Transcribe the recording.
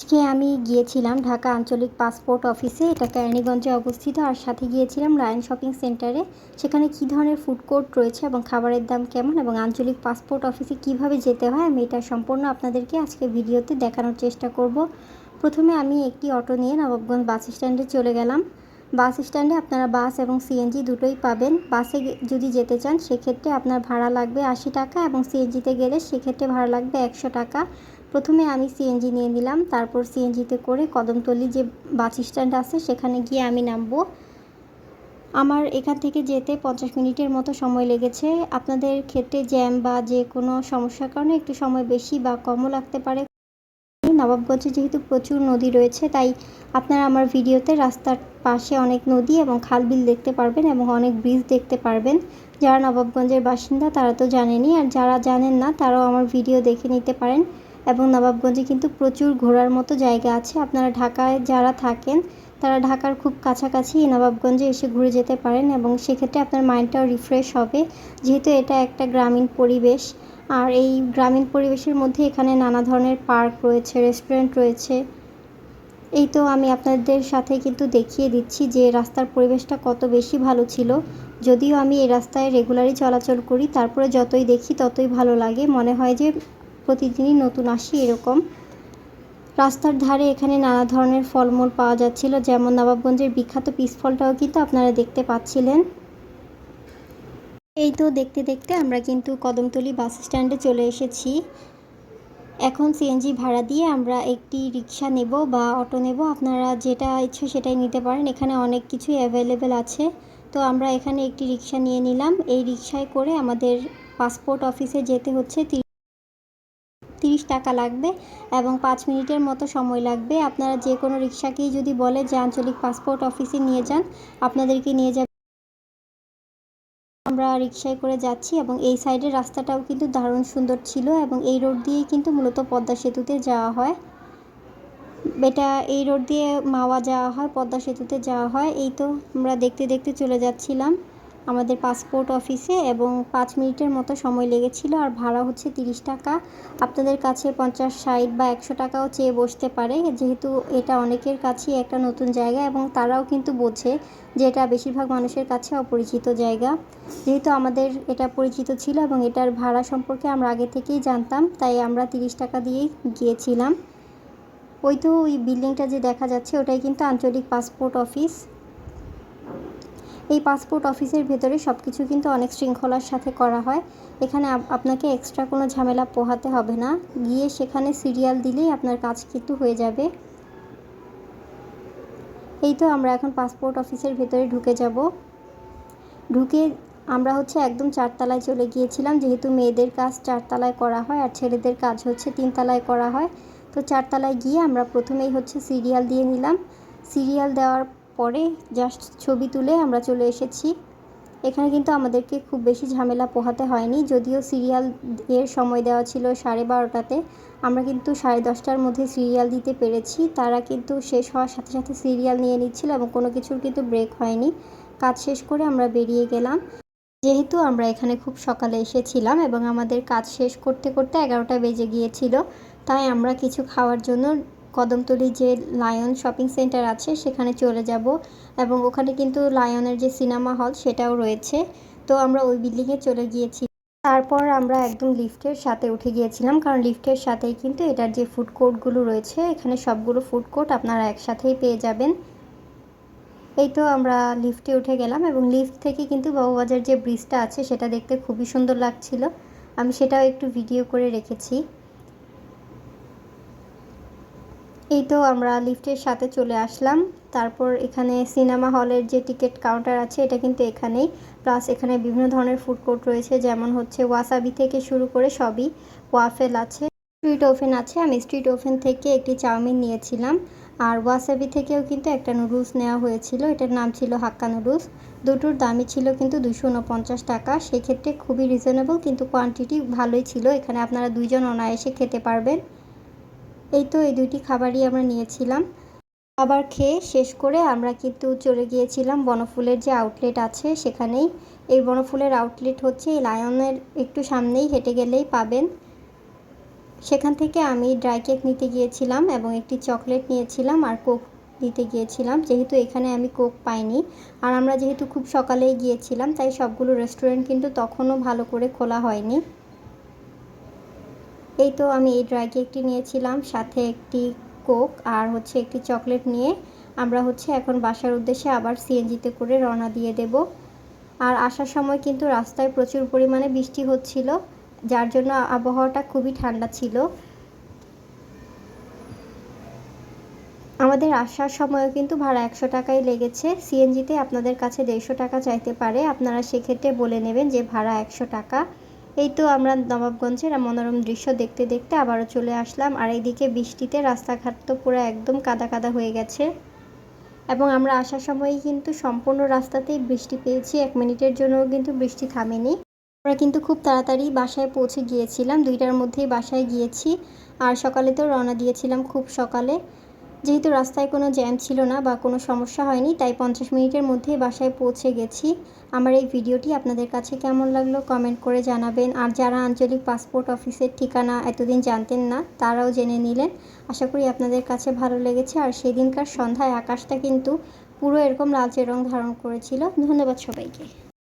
আজকে আমি গিয়েছিলাম ঢাকা আঞ্চলিক পাসপোর্ট অফিসে, এটা কেরানীগঞ্জে অবস্থিত। আর সাথে গিয়েছিলাম লায়ন শপিং সেন্টারে। সেখানে কী ধরনের ফুড কোর্ট রয়েছে এবং খাবারের দাম কেমন এবং আঞ্চলিক পাসপোর্ট অফিসে কিভাবে যেতে হয়, আমি এটা সম্পূর্ণ আপনাদেরকে আজকে ভিডিওতে দেখানোর চেষ্টা করব। প্রথমে আমি একটি অটো নিয়ে নবাবগঞ্জ বাস স্ট্যান্ডে চলে গেলাম। বাস স্ট্যান্ডে আপনারা বাস এবং সিএনজি দুটোই পাবেন। বাসে যদি যেতে চান সেক্ষেত্রে আপনার ভাড়া লাগবে 80 টাকা এবং সিএনজিতে গেলে সেক্ষেত্রে ভাড়া লাগবে 100 টাকা। প্রথমে আমি সিএনজি নিয়ে নিলাম, তারপর সিএনজিতে করে কদমতলী যে বাস স্ট্যান্ড আছে সেখানে গিয়ে আমি নামবো। আমার এখান থেকে যেতে 50 মিনিটের মতো সময় লেগেছে। আপনাদের ক্ষেত্রে জ্যাম বা যে কোনো সমস্যার কারণে একটু সময় বেশি বা কমও লাগতে পারে। নবাবগঞ্জে যেহেতু প্রচুর নদী রয়েছে, তাই আপনারা আমার ভিডিওতে রাস্তার পাশে অনেক নদী এবং খাল বিল দেখতে পারবেন এবং অনেক ব্রিজ দেখতে পারবেন। যারা নবাবগঞ্জের বাসিন্দা তারা তো জানেনই, আর যারা জানেন না তারাও আমার ভিডিও দেখে নিতে পারেন। এবং নবাবগঞ্জে কিন্তু প্রচুর ঘোরার মতো জায়গা আছে। আপনারা ঢাকায় যারা থাকেন তারা ঢাকার খুব কাছাকাছি নবাবগঞ্জে এসে ঘুরে যেতে পারেন এবং সেক্ষেত্রে আপনার মাইন্ডটাও রিফ্রেশ হবে, যেহেতু এটা একটা গ্রামীণ পরিবেশ। আর এই গ্রামীণ পরিবেশের মধ্যে এখানে নানা ধরনের পার্ক রয়েছে, রেস্টুরেন্ট রয়েছে। এই তো আমি আপনাদের সাথে কিন্তু দেখিয়ে দিচ্ছি যে রাস্তার পরিবেশটা কত বেশি ভালো ছিল। যদিও আমি এই রাস্তায় রেগুলারই চলাচল করি, তারপরে যতই দেখি ততই ভালো লাগে, মনে হয় যে প্রতিদিনই নতুন আসি এরকম। রাস্তার ধারে এখানে নানা ধরনের ফলমূল পাওয়া যাচ্ছিল, যেমন নবাবগঞ্জের বিখ্যাত পিস ফলটাও কিন্তু আপনারা দেখতে পাচ্ছিলেন। এই তো দেখতে দেখতে আমরা কিন্তু কদমতলী বাস স্ট্যান্ডে চলে এসেছি। এখন সিএনজি ভাড়া দিয়ে আমরা একটি রিক্সা নেব বা অটো নেব, আপনারা যেটা ইচ্ছা সেটাই নিতে পারেন। এখানে অনেক কিছুই অ্যাভেলেবেল আছে। তো আমরা এখানে একটি রিক্সা নিয়ে নিলাম। এই রিক্সায় করে আমাদের পাসপোর্ট অফিসে যেতে হচ্ছে 30 টাকা লাগবে এবং 5 মিনিটের মতো সময় লাগবে। আপনারা যে কোনো রিক্সাকেই যদি বলে যে আঞ্চলিক পাসপোর্ট অফিসে নিয়ে যান, আপনাদেরকে নিয়ে যাবে। আমরা রিক্সায় করে যাচ্ছি এবং এই সাইডের রাস্তাটাও কিন্তু দারুণ সুন্দর ছিল এবং এই রোড দিয়েই কিন্তু মূলত পদ্মা সেতুতে যাওয়া হয়। এই রোড দিয়ে মাওয়া যাওয়া হয়, পদ্মা সেতুতে যাওয়া হয়। এই তো আমরা দেখতে দেখতে চলে যাচ্ছিলাম আমাদের পাসপোর্ট অফিসে এবং 5 মিনিটের মতো সময় লেগেছিল। আর ভাড়া হচ্ছে 30 টাকা। আপনাদের কাছে 50, 60 বা 100 টাকাও চেয়ে বসতে পারে, যেহেতু এটা অনেকের কাছেই একটা নতুন জায়গা এবং তারাও কিন্তু বোঝে যে এটা বেশিরভাগ মানুষের কাছে অপরিচিত জায়গা। যেহেতু আমাদের এটা পরিচিত ছিল এবং এটার ভাড়া সম্পর্কে আমরা আগে থেকেই জানতাম, তাই আমরা 30 টাকা দিয়েই গিয়েছিলাম। ওই তো ওই বিল্ডিংটা যে দেখা যাচ্ছে ওটাই কিন্তু আঞ্চলিক পাসপোর্ট অফিস। এই পাসপোর্ট অফিসের ভেতরে সব কিছু কিন্তু অনেক শৃঙ্খলার সাথে করা হয়। এখানে আপনাকে এক্সট্রা কোনো ঝামেলা পোহাতে হবে না, গিয়ে সেখানে সিরিয়াল দিলেই আপনার কাজ কিন্তু হয়ে যাবে। এই তো আমরা এখন পাসপোর্ট অফিসের ভেতরে ঢুকে যাব। ঢুকে আমরা হচ্ছে একদম 4 তলায় চলে গিয়েছিলাম, যেহেতু মেয়েদের কাজ 4 তলায় করা হয় আর ছেলেদের কাজ হচ্ছে 3 তলায় করা হয়। তো 4 তলায় গিয়ে আমরা প্রথমেই হচ্ছে সিরিয়াল দিয়ে নিলাম। সিরিয়াল দেওয়ার পরে জাস্ট ছবি তুলে আমরা চলে এসেছি। এখানে কিন্তু আমাদেরকে খুব বেশি ঝামেলা পোহাতে হয়নি, যদিও সিরিয়াল এর সময় দেওয়া ছিল 12:30টাতে। আমরা কিন্তু 10:30টার মধ্যে সিরিয়াল দিতে পেরেছি। তারা কিন্তু শেষ হওয়ার সাথে সাথে সিরিয়াল নিয়ে নিচ্ছিল এবং কোনো কিছুর কিন্তু ব্রেক হয়নি। কাজ শেষ করে আমরা বেরিয়ে গেলাম। যেহেতু আমরা এখানে খুব সকালে এসেছিলাম এবং আমাদের কাজ শেষ করতে করতে 11টা বেজে গিয়েছিল, তাই আমরা কিছু খাওয়ার জন্য কদমতলী যে লায়ন শপিং সেন্টার আছে সেখানে চলে যাব এবং ওখানে কিন্তু লায়নের যে সিনেমা হল সেটাও রয়েছে। তো আমরা ওই বিল্ডিংয়ে চলে গিয়েছি। তারপর আমরা একদম লিফটের সাথে উঠে গিয়েছিলাম, কারণ লিফটের সাথেই কিন্তু এটার যে ফুড কোর্টগুলো রয়েছে এখানে সবগুলো ফুড কোর্ট আপনারা একসাথেই পেয়ে যাবেন। এই তো আমরা লিফটে উঠে গেলাম এবং লিফট থেকে কিন্তু বাবুবাজার যে ব্রিজটা আছে সেটা দেখতে খুবই সুন্দর লাগছিল। আমি সেটাও একটু ভিডিও করে রেখেছি। এই তো আমরা লিফটের সাথে চলে আসলাম। তারপর এখানে সিনেমা হলের যে টিকিট কাউন্টার আছে এটা কিন্তু এখানেই, প্লাস এখানে বিভিন্ন ধরনের ফুড কোর্ট রয়েছে, যেমন হচ্ছে ওয়াসাবি থেকে শুরু করে সবই। ওয়াফেল আছে, স্ট্রিট ওভেন আছে। আমি স্ট্রিট ওভেন থেকে একটি চাউমিন নিয়েছিলাম আর ওয়াসাবি থেকেও কিন্তু একটা নুডলস নেওয়া হয়েছিল, এটার নাম ছিল হাক্কা নুডলস। দুটোর দামই ছিল কিন্তু 249 টাকা। সেক্ষেত্রে খুবই রিজনেবল, কিন্তু কোয়ান্টিটি ভালোই ছিল। এখানে আপনারা 2 জন অনায়াসে খেতে পারবেন। এই তো এই দুইটি খাবারই আমরা নিয়েছিলাম। খাবার খেয়ে শেষ করে আমরা কিন্তু চলে গিয়েছিলাম বনফুলের যে আউটলেট আছে সেখানেই। এই বনফুলের আউটলেট হচ্ছে এই লায়নের একটু সামনেই, হেঁটে গেলেই পাবেন। সেখান থেকে আমি ড্রাই কেক নিতে গিয়েছিলাম এবং একটি চকলেট নিয়েছিলাম আর কোক নিতে গিয়েছিলাম, যেহেতু এখানে আমি কোক পাইনি। আর আমরা যেহেতু খুব সকালেই গিয়েছিলাম তাই সবগুলো রেস্টুরেন্ট কিন্তু তখনও ভালো করে খোলা হয়নি। এই তো আমি এই ড্রাই কেকটি নিয়েছিলাম, সাথে একটি কোক আর একটি চকলেট নিয়ে আমরা এখন বাসার উদ্দেশ্যে আবার সিএনজিতে করে রওনা দিয়ে দেব। আর আসার সময় কিন্তু রাস্তায় প্রচুর পরিমাণে বৃষ্টি হচ্ছিল, যার জন্য আবহাওয়াটা খুবই ঠান্ডা ছিল। আমাদের আসার সময়ও কিন্তু ভাড়া 100 টাকাই লেগেছে। সিএনজিতে আপনাদের কাছে 150 টাকা চাইতে পারে, আপনারা সেক্ষেত্রে বলে নেবেন যে ভাড়া 100 টাকা। এই তো আমরা নবাবগঞ্জের মনোরম দৃশ্য দেখতে দেখতে আবারও চলে আসলাম। আর এইদিকে বৃষ্টিতে রাস্তাঘাট তো পুরো একদম কাদা কাদা হয়ে গেছে এবং আমরা আসার সময়ই কিন্তু সম্পূর্ণ রাস্তাতেই বৃষ্টি পেয়েছি, 1 মিনিটের জন্যও কিন্তু বৃষ্টি থামেনি। আমরা কিন্তু খুব তাড়াতাড়ি বাসায় পৌঁছে গিয়েছিলাম, 2টার মধ্যেই বাসায় গিয়েছি। আর সকালে তো রওনা দিয়েছিলাম খুব সকালে, যেহেতু রাস্তায় কোনো জ্যাম ছিল না বা কোনো সমস্যা হয়নি, তাই 50 মিনিটের মধ্যেই বাসায় পৌঁছে গেছি। আমার এই ভিডিওটি আপনাদের কাছে কেমন লাগলো কমেন্ট করে জানাবেন। আর যারা আঞ্চলিক পাসপোর্ট অফিসের ঠিকানা এতদিন জানতেন না তারাও জেনে নিলেন। আশা করি আপনাদের কাছে ভালো লেগেছে। আর সেদিনকার সন্ধ্যায় আকাশটা কিন্তু পুরো এরকম লালচে রং ধারণ করেছিল। ধন্যবাদ সবাইকে।